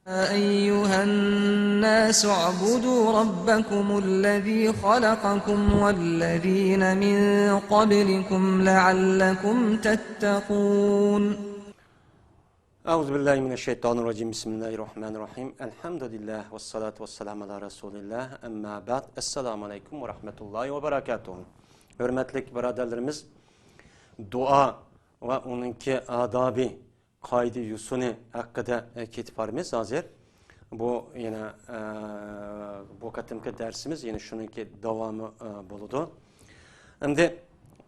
أيها الناس اعبدوا ربكم الذي خلقكم والذين من قبلكم لعلكم تتقون. أعوذ بالله من الشيطان الرجيم. بسم الله الرحمن الرحيم. الحمد لله والصلاة والسلام على رسول الله. أما بعد. Esselamu Aleyküm ve Rahmetullahi ve Berekatuhu. Hürmetli biraderlerimiz, dua ve onunki adabı, kaydı yusuni hakkında kitaplarımız hazır. Bu yine bu katımki dersimiz yine şununki devamı buludu. Şimdi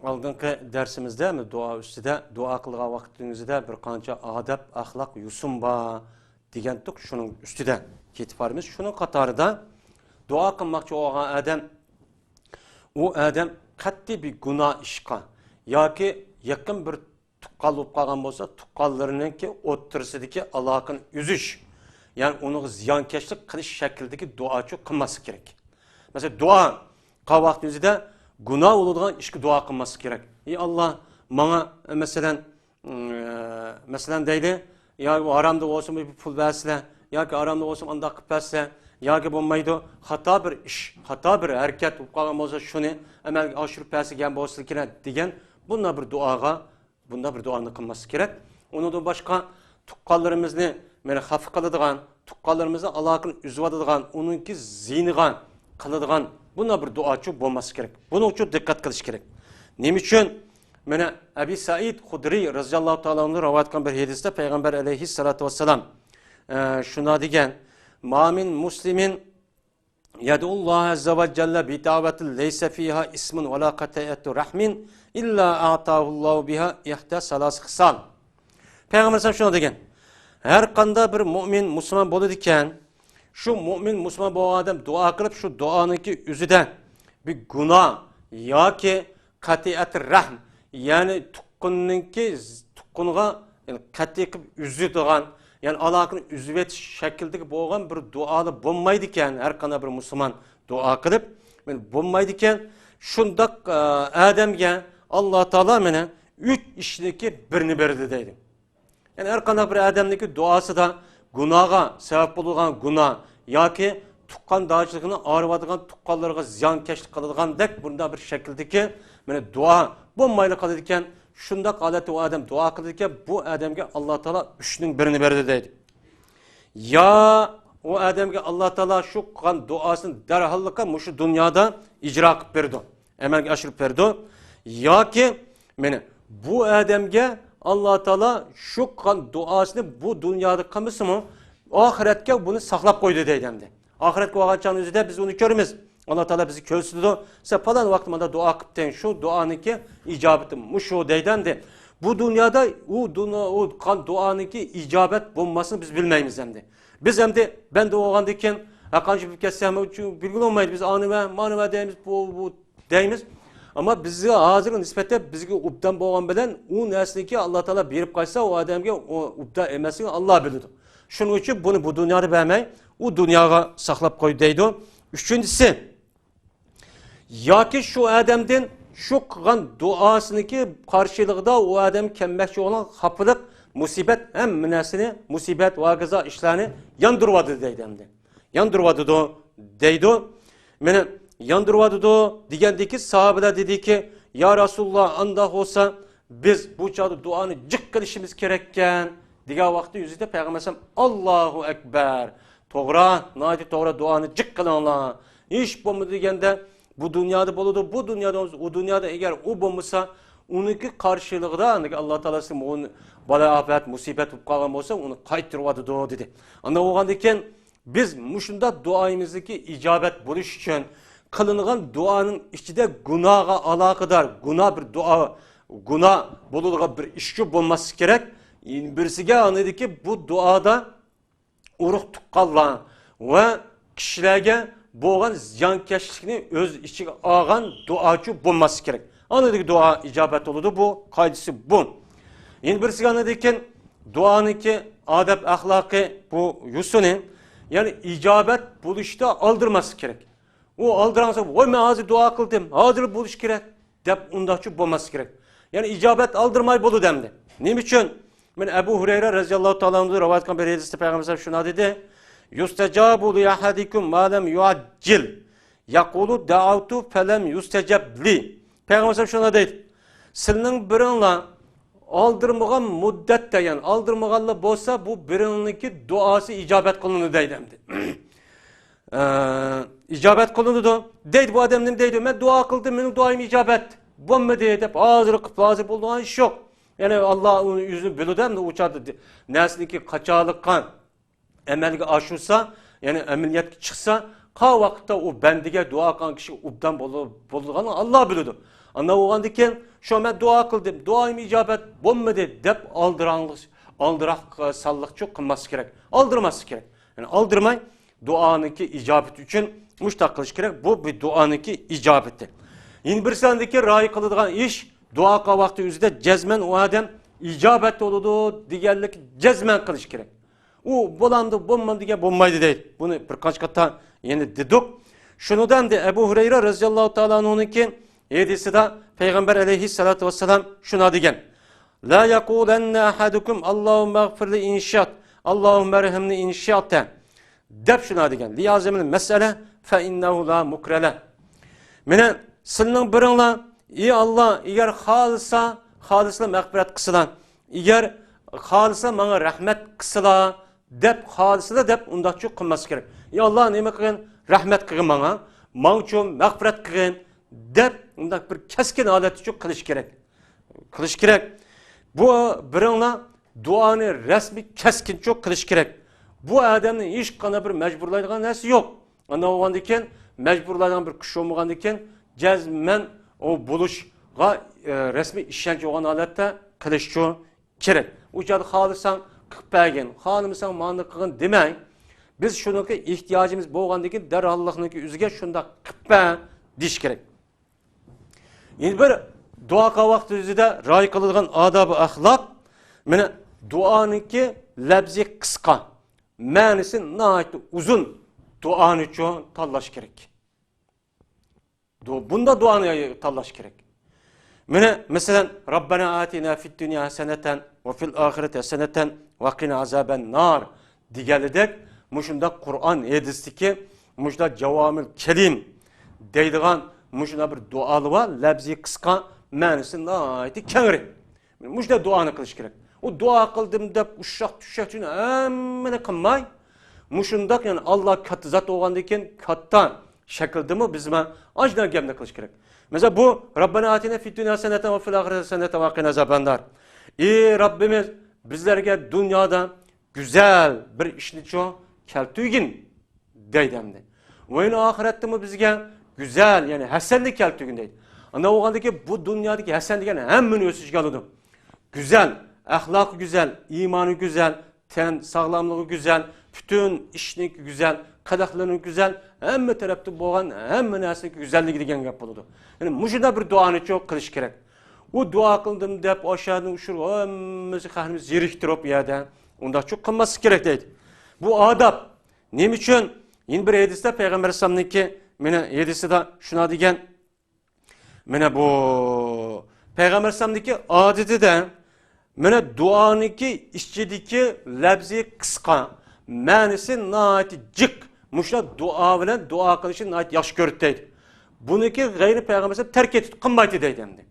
aldınkı dersimizde dua üstüde dua kılga vaktinizde bir kanca adab, ahlak, yusum ba degendik şunun üstüde kitaplarımız. Şunun katarında dua kılmakçı olan adam o adam katli bir günah işka ya ki yakın bir tukkal olup kalgan olsa tukkallarının ki otursideki alakın üzüş yani onu ziyankeşlik kılış şekildeki duaçı kılması gerek. Mesela dua kıl vaktinizde günah olduğundan işki dua kılması gerek. Ey Allah bana mesela deyli ya bu haramda olsun bir pul verse ya ki haramda olsun anda kıpelse ya ki bulmaydı hata bir iş hata bir hareket ukalım olsa şunu emel aşırı persi gen olsun ki diyen bunlar bir duaga bunda bir duanı kılması gerek. Onu da başka tukkallarımızı böyle hafif kılıdığan tukkallarımızı alakın üzvadığan onunki zihnigan kılıdığan buna bir duaçı olması gerek. Bunun için dikkat kılış gerek. Nem için? Mene Ebi Said Hudri radıyallahu ta'ala'nın rivayet eden bir hadiste Peygamber aleyhissalatu vesselam şuna diyen ma min muslimin yed'ullah azze ve celle bi davetin leyse fiha ismun ve la qata'atu rahmin illa a'tahullahu biha ihta salas khisal. Peygamber sallallahu şuna diyen her kanda bir mümin Müslüman bolu diken şu mümin Müslüman bu adam dua kılıp şu duanınki üzüden bir günah ya ki katiyat rahm yani tukkunga yani kati kılıp üzüdüğün yani alakın üzüvet şekildeki boğan bir dualı bulmaydı iken her kana bir Müslüman dua kılıp yani bulmaydı iken şundak adamga Allah Teala mene 3 işdeki birini berdi deydi. Yani her kana bir adamdaki duası da günaha sebep bulungan günah ya ki tukkan dağcılığını ağrıvadıgan tukkallarına ziyankeşlik kılıdığan dek bunda bir şekildeki yani dua bulmayla kılıdırken şundak aleti o adam dua kılıdırken bu adamga Allah Teala üçünün birini verdi deydi. Ya o adamga Allah Teala şu kan duasını derhallıka muşu dünyada icra kıp verdi. Emelge aşırıp verdi. Ya ki yani bu adamga Allah Teala şu kan duasını bu dünyada kılması mı ahiretke bunu saklap koydu deydemdi. Ahiretke o ağaçların yüzünde biz onu görürüz. Allah Teala bizi körsüdü. Sen falan vaktimde dua kıpten şu duanınki icabeti muşu deydemdi. Bu dünyada o kan duanınki icabet bulmasını biz bilmeyiz hemdi. Biz hemdi ben de o andayken hakançı bir kessem bilgin olmaydı. Biz anı ve manı ve deyimiz bu deyimiz. Ama bizi hazır nispette bizi ubdan boğan bilen o nesliki Allah Teala berip kaçsa o adamga o ubda emesini Allah bilir. Şunun için bunu bu dünyada vermeyi o dünyaya saklap koy deydi. Üçüncüsü ya ki şu adamdan şu kılan duasındaki karşılıkta o adam kemmekçi olan hapılık musibet hem münasini musibet vakaza işlerini yandırvadı deydemdi. Yandırvadı deydi. Mene yandırvadı digendeki sahabeler dedi ki ya Resulullah andak olsa biz bu çağda duanı cık kılışımız gerekken diga vakti yüzüde Peygamber Allahu Ekber toğra nadi toğra duanı cık kılın Allah hiç bomba digende bu dünyada boludu bu dünyada o dünyada eğer o bombasa onunki karşılığı Allah Teala'sı onu bala afet musibet kalgan olsa onu kaytırvadı dedi. Anda oğandayken biz muşunda duayımızdaki icabet buluş için kılınan duanın içinde günaha alakadar günah bir dua günah bulduğu bir işçi bulması gerek. Birisi anladı ki bu duada uruh tukkallan ve kişilerge boğan ziyankeşliğini öz içine ağan duacı bulması gerek. Anladı ki dua icabet oldu bu kaydısı bu. Yine birisi anladı ki duanın ki adab ahlakı bu yusunu yani icabet buluşta aldırması gerek. O aldıransa oy ben hazır dua kıldım hazır buluş gerek. Dep ondaçı bulması gerek. Yani icabet aldırmayı bolu demdi. Ne için? Men Ebu Hureyre radıyallahu ta'ala anhu rivayet kılan bir hadiste Peygamber şuna dedi. Yustecabu li ahadikum ma lem yuaccil. Yaqulu da'awtu felem yustecab li. Peygamber şuna dedi. Sizning biringlar aldırmağan müddetde yani aldırmağanla bolsa bu biringniki duası icabet kılındı deydi. İcabet kılındı deydi bu adamın deydi. Ben dua kıldım, benim duayım icabet. Bu mu deydi? Hazır kıp hazır bulduğun iş yok. Yani Allah onun yüzünü biludem de uçadı. Neslinki kaçalıkkan emelge aşırsa yani ameliyat çıksa ka vakitte o bendige dua kan kişi ubdan bulduğunu Allah biliyordu. Anna oğan diken şu ben dua kıldım. Duayım icabet bulmadı dep aldırak sallık çok kılması gerek. Aldırması gerek. Yani aldırmay duanınki icabet için müştak kılış gerek. Bu bir duanınki icabeti. Yine bir sendeki rahi kılıdığın iş dua vakti yüzde cezmen o adam icabet oldu. Diğerlik cezmen kılış gerek. O bulandı, bulmadı diye bulmaydı değil. Bunu birkaç kata yeni dedik. Şunudan da Ebu Hureyre radıyallahu ta'ala anh'unki hadisi de Peygamber aleyhissalatu vesselam şuna degen. La yakulenne ahadukum Allahümme gfirli inşaat. Allahümme erhamni inşaaten. Dep şuna degen. Liyazemin mesele fe innehu la mukrele. Mene sının birinla iyi Allah eğer halısla mağfiret kısılan. Eğer halısla bana rahmet kısıla. Dep halısla dep unda çok kılması gerek. Ya Allah neyme kılın? Rahmet kılın bana. Mağçum mağfiret kılın. Dep unda bir keskin aleti çok kılış gerek. Kılış gerek. Bu birinla duanı resmi keskin çok kılış gerek. Bu adamın hiç kana bir mecburlaydığı nesi yok. Ana oğan diken mecburlaydığı bir kişi olmayan diken cezmen o buluşga resmi işkence olan alette kılış çok gerek. Ucadı halısan kıpbegin, hanımsan manlı kılın demeyin. Biz şununki ihtiyacımız boğandaki derhallahınki üzge şunda kıpbe diş gerek. Yine bir dua kavakti yüzüde ray kılılgan adab-ı ahlak, mene duanınki lebzi kıska, manisi nahit uzun duanı çoğun tallaş gerek. Bunda duanı tallaş gerek. Mene mesela Rabbena atina fid dünya haseneten ve fil ahirete haseneten ve qina azaben nar digeledek muşunda Kur'an hadistiki muşda cevamil kelim deydigan muşunda bir dualı var lebzi kıska manisi nahiti kengri. Muşda duanı kılış gerek. O dua kıldım dep uşak düşek için emmene kılmay. Muşunda yani Allah katı zat oğandayken kattan şekilde mi bizime acıdan gemde kılış gerek. Mesela bu Rabbena atina fid dünya haseneten ve fil ahirete haseneten ve qina azaben nar. Ey Rabbimiz bizlerge dünyada güzel bir işni çoğu keltügün deydemdi. Ve yine ahirette mi bizge güzel yani hasenli keltügün deydi. Ana oğandaki bu dünyadaki hasen degen hemmini ösüş alıdım. Güzel, ahlakı güzel, imanı güzel, ten sağlamlığı güzel, bütün işini güzel, kadaklarını güzel, hemme tarafta boğan, hemme nesindeki güzelliği degen yapıldı. Yani muşunda bir duanı çok kılış gerek. O dua kıldım deyip aşağıdan uçur, hemmesi kahrimiz yiriktirip yerden, onda çok kılması gerek deydi. Bu adab, ne için? Yine bir hadiste Peygamber Sallallahu mene hadisi de şuna degen, mene bu Peygamber Sallallahu adeti de mene duaniki işçidiki lebzi kıska, manisi naati cık, muşla dua bilen dua kılışı naati yaş görüt deydi. Bununki gayri Peygamber Sallallahu terk etip kılmaydı deydi.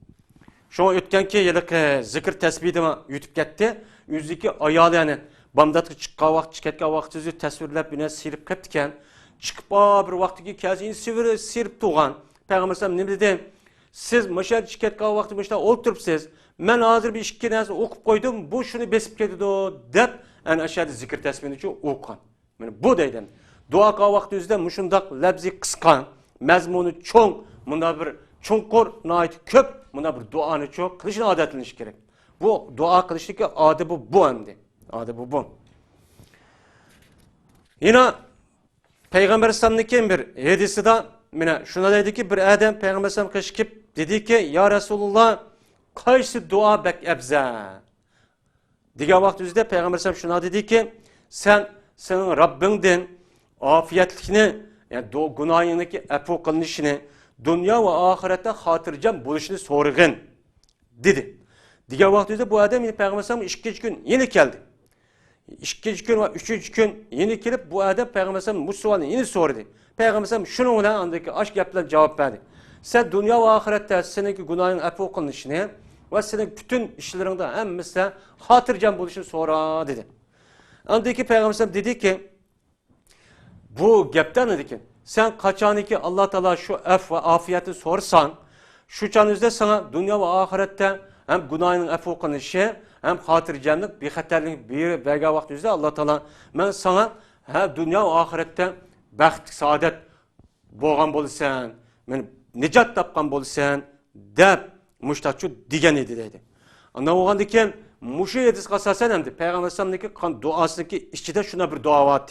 Şu ötkenki yıllık zikir tesbihime YouTube gitti. Yüzdeki ayalı yani bamdatı çıkka vakt çıketke vakt yüzü tasvirlep bine sirip keptiken çıkıp bir vaktiki kazini sirip tuğan. Peygamber Sallallahu ne dedi? Siz mışar çıketke vakti mışta oturup siz men hazır bir işki nesi okup koydum bu şunu besip ketidi o dep en aşağıda zikir tesbihini için okuyan. Yani bu deyden. Dua ka vakti yüzde muşundak lebzi kıskan mezmunu çoğun bunda bir çonkur nait köp bunda bir duanı çok kılışın adetleniş gerek. Bu dua kılıştaki adabı bu endi. Adabı bu. Yine Peygamber Sallallahu bir hadisi de yine şuna dedi ki bir adam Peygamber Sallallahu kışkıp dedi ki ya Resulullah kaysı dua bek ebza. Diğer vaktimizde Peygamber Sallallahu şuna dedi ki senin Rabbinden afiyetlikini yani günahındaki efu kılınışını dünya ve ahirette hatırcam buluşunu sorğun dedi. degan vaqtda bu odam payg'ambar ikkinchi kun yana keldi. İkinci gün ve üçüncü gün yeni kelib bu adam payg'ambar bu savolni yeni so'radi. Payg'ambar shuning bilan andagi osh gaplar javob berdi. Sen dunyo va oxiratda seniki gunohing afv qilinishini va sening butun ishlaringda hammasi xotirjam bo'lishini so'ra dedi. Andagi payg'ambar dediki, bu gapdan ekan, sen qachoniki Alloh taolo shu af va ofiyatni so'rsan, shu chanizda sana dunyo va oxiratda ham gunohing afv qilinishi hem xotirjamlik, bexatarlik bergan vaqtingizda Alloh taolo men sana ha dunyo va oxiratda baxt, saodat bo'lgan bo'lsan, men nijot topgan bo'lsan deb mushtachu degan edi dedi. Undan bo'lgandan keyin mushu hadisga asosan ham payg'ambar alayhisolamning duosiniki ichida shuna bir duo bor.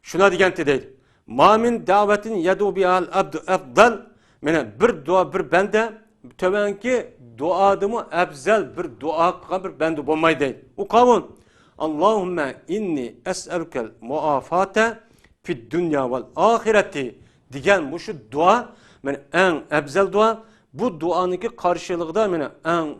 Shuna degan dedi. Ma min da'vatin yadu bi'al abdu afdal. Mena bir duo bir banda tövenki duadımı afzal bir dua qilgan bir banda bo'lmaydi. U qavun Allohumma inni es'alukel muafata fid dunya vel ahireti degan mushu dua men eng afzal dua. Bu duaniki qarshiliqda mena eng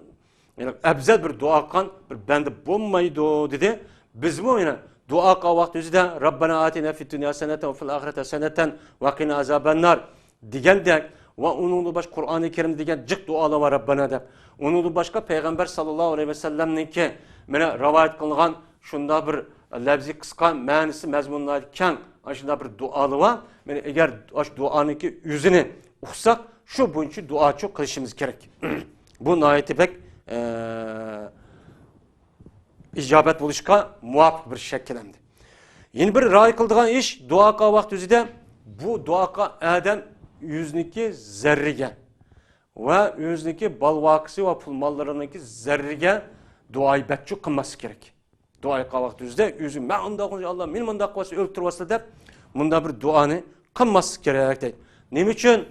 afzal bir dua qilgan bir banda bo'lmaydi dedi. Biz bu mena dua qilgan vaqtimizda Rabbana atina fid dunya hasanatan ve fil ahireti hasanatan ve qina azabannar degandek ve onun başka Kur'an-ı Kerim degan jiq dualar var Rabbana deb. Onun başka Peygamber sallallahu aleyhi ve sellem'ninki mena rivayet qilgan shunda bir lafzi qisqa ma'nisi mazmunlar keng shunda bir dualar var. Mena agar osh duaniki yüzünü uqsak shu bo'yicha duo çok qilishimiz kerak. Bu nihoyatda bek ijobat bo'lishga muvofiq bir shakllanadi. Yeni bir ra'y qildigan ish duo qilgan vaqtida bu duoga adam yüzniki zerrige ve yüzniki balvakisi ve pul mallarındaki zerrige duayı betçu kılması gerek. Duayı kavak düzde yüzü ben onda konuşuyor Allah benim onda kavası öldürüyorsa da bunda bir duanı kılması gerek değil. Ne için?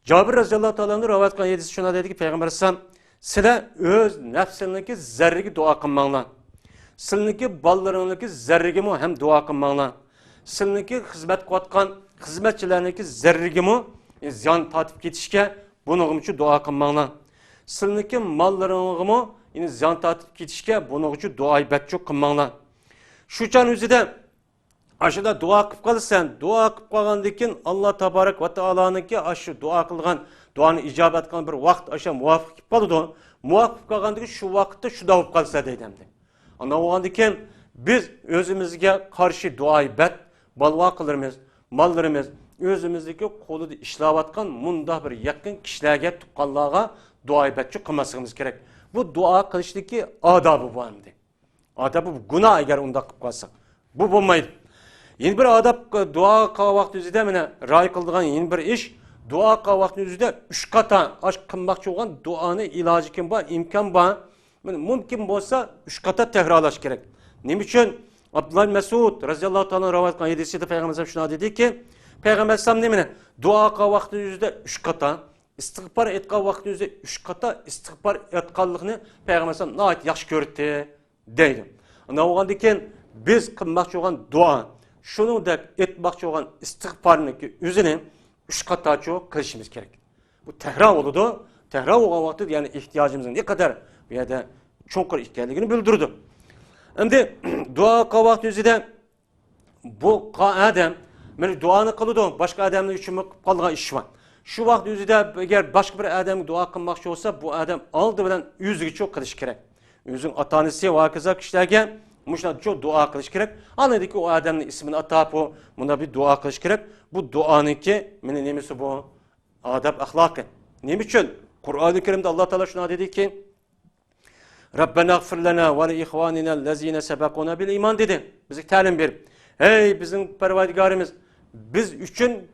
Cabir Raziyallahu Teala'nın rivayet kılan yedisi şuna dedi ki Peygamber Aleyhisselam size öz nefsindeki zerrigi dua kılmanlar. Sizdeki ballarındaki zerrigi mi hem dua kılmanlar. Sizdeki hizmet kıvatkan hizmetçilerindeki zerrigimi ziyan tatip ketişke bunun için dua kılmanlar. Sizdeki mallarını yine ziyan tatip ketişke bunun için duayı betçuk kılmanlar. Şu can üzerinde aşıda dua kılıp kalırsan, dua kılıp kalgandıkken Allah Tebarek ve Teala'nınki aşı dua kılgan, duanı icabet kılan bir vakt aşağı muvafık kılıp kalırdı. Muvafık kalgandıkken şu vakitte şu da kılıp kalırsa deydimdi. Anlamadığınken biz özümüzge karşı duayı bet, balva kılırmız. Mallarımız özümüzdeki kolu işlavatkan munda bir yakın kişilerge tuqqanlarga dua betçi kılmasımız gerek. Bu dua kılıştaki adabı bu hamdi. Adabı bu günah eğer onda kılıp kalsak. Bu bulmaydı. Yeni bir adab dua kılgan vaxtınızda mene ray kıldığın yeni bir iş dua kılgan vaxtınızda 3 kata aş kılmakçı olan duanı ilacı kim var, imkan var. Mümkün olsa 3 kata tekrarlaş gerek. Ne için? Abdullah Mesud razıyallahu ta'ala rivayet kılan hadisinde Peygamber şuna dedi ki Peygamber sallam demine dua kılgan vaxtınızda 3 kata istiğfar etken vaxtınızda 3 kata istiğfar etkanlığını Peygamber sallam nahayet yaxşı görüldü deydi. Ne olgandiken biz kılmakçı olan dua şunun da etmakçı olan istiğfarınki üzerine 3 kata çok kılışımız gerek. Bu tekrar oldu. Tekrar olan vaxtı yani ihtiyacımızın ne kadar bir yerde çok ihtiyacını bildirdi. Şimdi dua kılgan vaxtınızda bu adam men duanı kılıdı, başka adamlar için kalgan iş var. Şu vaxt yüzüde eğer başka bir adam dua kılmakçı olsa bu adam aldı bilen yüzüge çok kılış gerek. Yüzün atanesi ve kıza kişilerge muşna çok dua kılış gerek. Anladı ki o adamın ismini atap o buna bir dua kılış gerek. Bu duanın ki menin nemisi bu adab ahlakı. Ne için? Kur'an-ı Kerim'de Allah Teala şuna dedi ki Rabbena gfir lana ve li ihvanina allazina sabaquna bil iman dedi. Bize talim ver. Hey bizim Perverdigarimiz biz üçün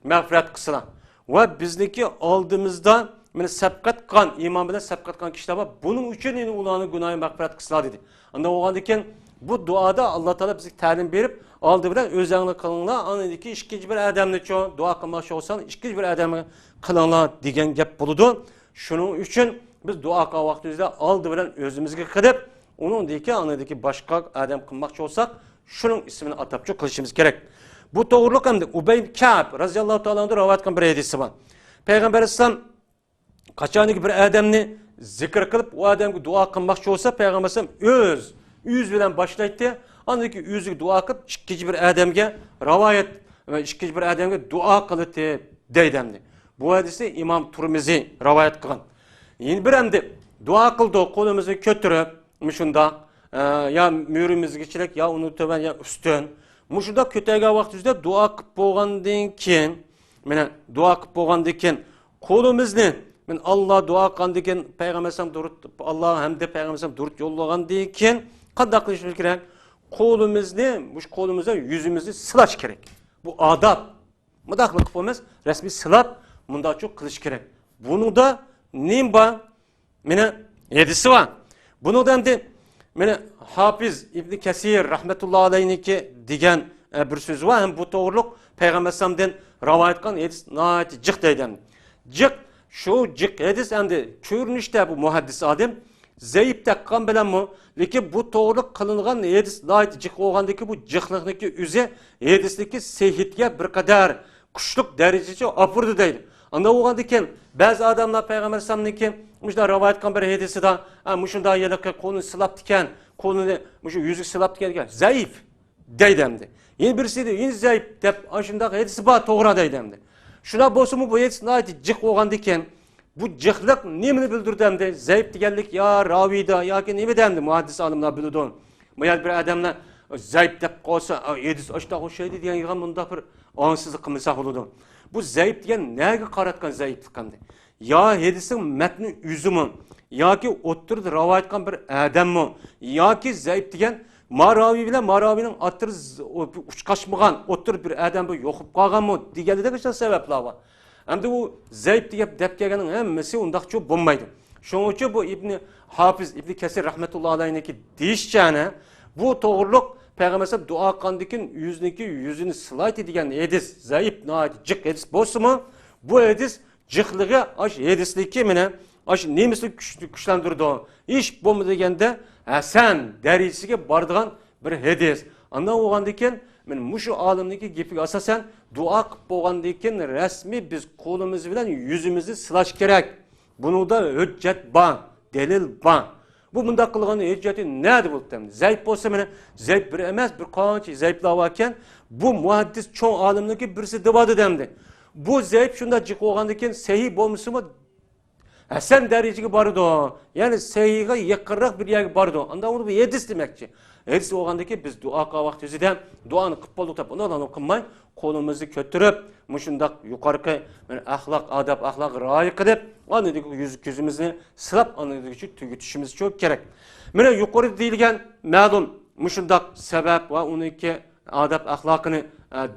mağfiret kısılan ve bizdeki aldığımızda sabkat kan iman bilen sabkat kan kişiler var. Bunun üçün yine ulanı günahı mağfiret kısıla dedi. Anda o iken bu duada Allah Teala bize talim verip aldı bilen özenli kılınla anladaki işkinci bir adamla çoğu dua kılmak olsan işkinci bir adamı kılınla diyen gap buludu. Şunun üçün biz dua kılmak vaktimizde aldı bilen özümüzge kılıp onun deki anladaki başka adam kılmakçı olsak şunun ismini atıp çok kılışımız gerek. Bu doğruluk hem de Ubey Ka'b razıyallahu ta'ala'nın rivayet kılan bir hadisi var. Peygamber Aleyhisselam kaçanlık bir adamını zikr qilib o odamga duo qilmoqchi bo'lsa payg'ambar alayhisalom o'z bilan boshlaydi. Ondan keyin o'ziga duo qilib ikkinchi bir odamga rivoyat va ikkinchi bir odamga duo qildi deydi. Bu hadisni Imom Turmiziy rivoyat qilgan. Endi bir endi duo qildi, qo'limizni ko'tarib, shunda ya mürimizgachilik ya uni to'ban ya ustun. Mushunda ko'targan vaqtimizda duo qilib bo'lgandan keyin, mana duo qilib bo'lgandan keyin qo'limizni men Alloh duo qilgandan keyin payg'ambar durud Alloh hamda payg'ambar durud yo'llagandan keyin qanday qilish kerak? Qo'limizni, mush qo'limizdan yuzimizni silash kerak. Bu adab. Mudaqlik qilib bo'lmas, rasmiy silab mundaqcha qilish kerak. Buningda nim bor? Meni hadisi bor. Buningda endi meni Hafiz İbn Kesir rahmetullohi alayhiniki degan bir so'z bor. Ham bu to'g'riliq payg'ambar alayhisolamdan rivoyat qilgan hadis nihoyat jiq deydi. Jiq shu jiq hadis endi ko'rinishda bu muhaddis odam zayib taqqan bilanmi, lekin bu to'g'ri qilingan hadis nihoyat jiq bo'lgandiki bu jiqliqniki o'zi hadisdagi sahihga bir qadar kuchli darajaga opirdi deydi. Anda bo'lgandan keyin ba'zi odamlar payg'ambar alayhisolamniki mushunda rivoyat qilgan bir hadisida mushunda yiliqi qo'lini silab tikan, qo'lini mushu yuzi silab tikan zaif deydi endi. Endi birisi endi zaif deb shunda hadis bor to'g'ri deydi endi. Shuna bo'lsa-mu bu hadis nihoyat jiq bo'lgandan keyin bu jiqliq nimani bildirdi endi? Zaif deganlik ya raviyda yoki nima demdi muhaddis olimlar biladi. Bu yer bir odamlar zaif deb qolsa hadis ashta o'xshaydi degan bunda bir onsizlik qilmasa bo'ladi. Bu zaif degan nega qaratgan zaiflik qanday? Ya hadisning matni o'zimi yoki o'ttirib rivoyat qilgan bir odammi yoki zaif degan Maravi bilan Maravining o'ttirib uchqashmagan o'ttirib bir odam bu yo'qib qolganmi deganidagi sabablar bor. Endi bu zaif deb kelganing hammasi undaqcha bo'lmaydi. Shuning uchun bu Hafiz İbn Kesir rahmetullohi alayhiniki deyishchani bu to'g'riliq payg'ambar duo qilgandan yuzini silaydi degan hadis zaif nihoyat jiq hadis bo'lsa-mu, bu hadis jiqligi ash hadisligi meni ash nemisni kuchlantirdi. Ish bo'lmadi deganda hasan darajasiga boradigan bir hadis. Andan bo'lgandan keyin men mushu olimniki gapiga asosan duo qilib bo'lgandan keyin rasmiy biz qo'limiz bilan yuzimizni silash kerak. Buningda hujjat bor, dalil bor. Bu bunda qilgan hujjati nima bo'ldi? Zaif bo'lsa meni zaif bir emas, bir qancha zaiflar bor ekan, bu muhaddis cho'ng olimniki birisi debadi demdi. Bu zaif shunda jiq bo'lgandan keyin sahih bo'lmasa-mu hasan darajaga bordi. Ya'ni sahihga yaqinroq bir yerga bordi. Unda uni bir hadis demakchi. Hadis bo'lgandan keyin biz duo qilgan vaqtimizda duoni qilib bo'ldik deb uni qilmay, qo'limizni ko'tarib, mushundaq yuqorqi axloq, adab, axloq rioya qilib, onidagi yuz-ko'zimizni silab, onidagi tugutishimiz çok kerak. Mana yuqori deyilgan ma'lum mushundaq sabab va uniki adab, axloqini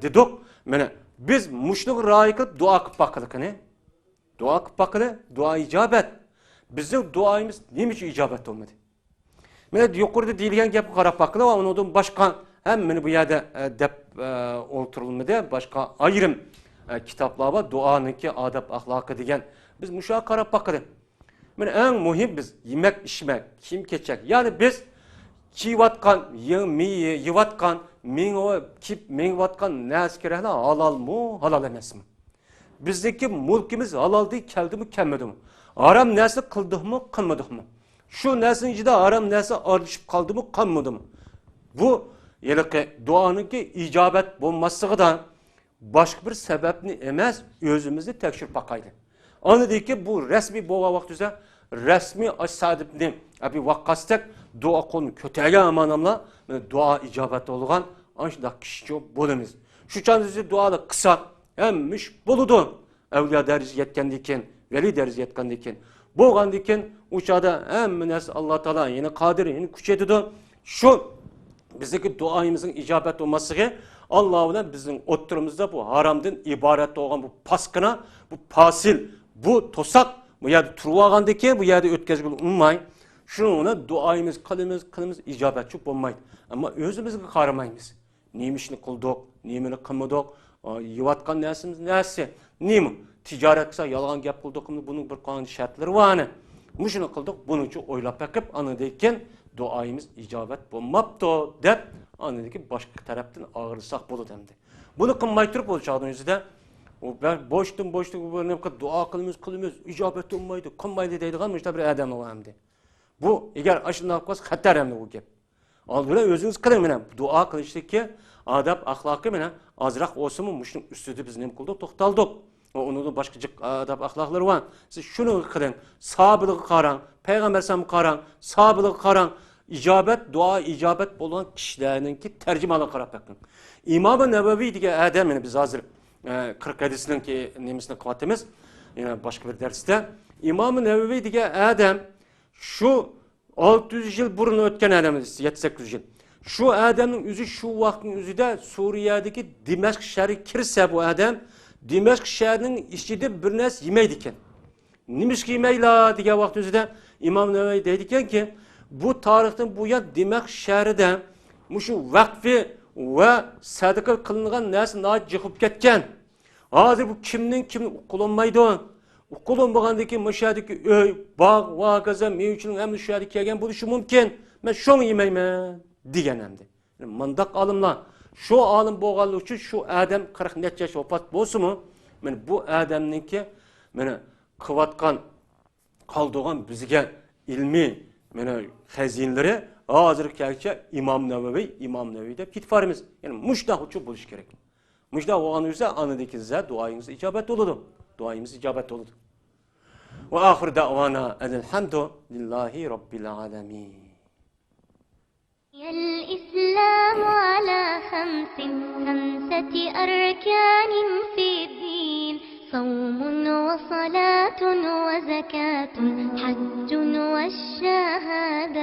dedik. Mana biz mushuni rioya qilib duo qilib baqiliqni Dua qilib dua ijobat. Bizning duoyimiz nima uchun ijobat bo'lmadi? Mana yuqorida deyilgan gapga qarab baqilib, va undan boshqa hammani bu yerda deb o'ltirilmadi. Boshqa ayrim kitoblar bor, duoniki adab axloqi degan. Biz musha qarab baqilib. Mana eng muhim biz yemak, ichmak, kiyim kechak. Ya'ni biz kiyayotgan, yeyotgan, mengayotgan narsa keraklar halalmi, halol emasmi? Bizdeki mulkimiz halal değil, keldi mi, kelmedi mi? Haram nesi kıldık mı, kılmadık mı? Şu nesin içinde haram nesi arışıp kaldı mı, kalmadı mı? Bu yelike duanın ki icabet bulmasıdan başka bir sebepni emez, özümüzü tekşir bakaydı. Anı değil ki bu resmi boğa vaktüze, resmi asadibni bir vakkastek dua konu kötüye amanamla dua icabet olgan ancak kişi bulunuz. Şu çandızı duada kısa, hemmiş buludu. Evliya derzi yetkendiyken, veli derzi yetkendiyken. Boğandiyken uçada hemines Allah Teala yine kadir, yine güç ediyordu. Şu bizdeki duayımızın icabet olması ki Allah'ın bizim oturumuzda bu haramdan ibaret olan bu paskına, bu pasil, bu tosak, bu yerde turvağandaki bu yerde ötkezgül ummayın. Şuna duayımız, kılımız icabet çok olmaydı. Ama özümüzü karamayız. Neymişini kıldık, neymişini kılmadık. Yivatkan nesimiz nesi? Neymi? Ticaret kısa yalan gap kıldık mı? Bunun bir kanun şartları var ne? Muşunu kıldık, bunun için oylap bakıp anıdayken duayımız icabet bulmaptı dep anıdaki başka taraftan ağırlısak bulu demdi. Bunu kılmay turp olacağının yüzüde boştum bu dua kılımız icabet olmaydı, kılmaydı deydigan işte bir adam olamdı. Bu eğer aşından kalkmaz xatar hem bu gap. Aldıra özünüz kılın menen dua kılıştaki adab ahlakı menen azraq olsun mu muşun üstüde biz nem kıldık toxtaldık. Onun da başka adab ahlakları var. Siz şunu kılın. Sabırlığı qaran, Peygamber sallallahu qaran, sabırlığı qaran, icabet dua icabet bolan kişilerinki tercümalı qarab bakın. İmam-ı Nevevi diye adamını biz hazır 47'sinin ki nemesini kıvatimiz. Yine başka bir derste. İmam-ı Nevevi diye adam şu 600 yıl burun ötken adamız 7-8 yıl. Şu adamın üzü şu vaktin üzü de Suriye'deki Dimeşk şehri kirse bu adam Dimeşk şehrinin içinde bir nes yemeydiken. Nimiş ki yemeyla diye vaktin üzü de İmam Nevevi dedikken ki bu tarihten bu ya Dimeşk şehri de şu vakfi ve sadaka kılıngan nes na çıkıp ketken. Hazır bu kimnin kullanmaydı. Kullanmagandaki müşahedeki öy, bağ, vakaza, mevcutun hem müşahede kelgen buluşu mümkün. Ben şunu yemeymen diyen hemdi. Mandak alımla şu alım boğalı için şu adam 40 net yaş vefat bolsa mu? Men bu adamninki meni kıvatkan kaldığan bizge ilmi meni hazinleri hazır kelçe İmam Nevevi de kitfarımız. Yani muşdah uçu buluş gerek. Muşdah olan üzere anıdaki size duayınız icabet oludu. Duayımız icabet oludu. Ve ahir da'vana elhamdülillahi rabbil alemin. الإسلام على خمسة أركان في الدين صوم وصلاة وزكاة حج والشهادتين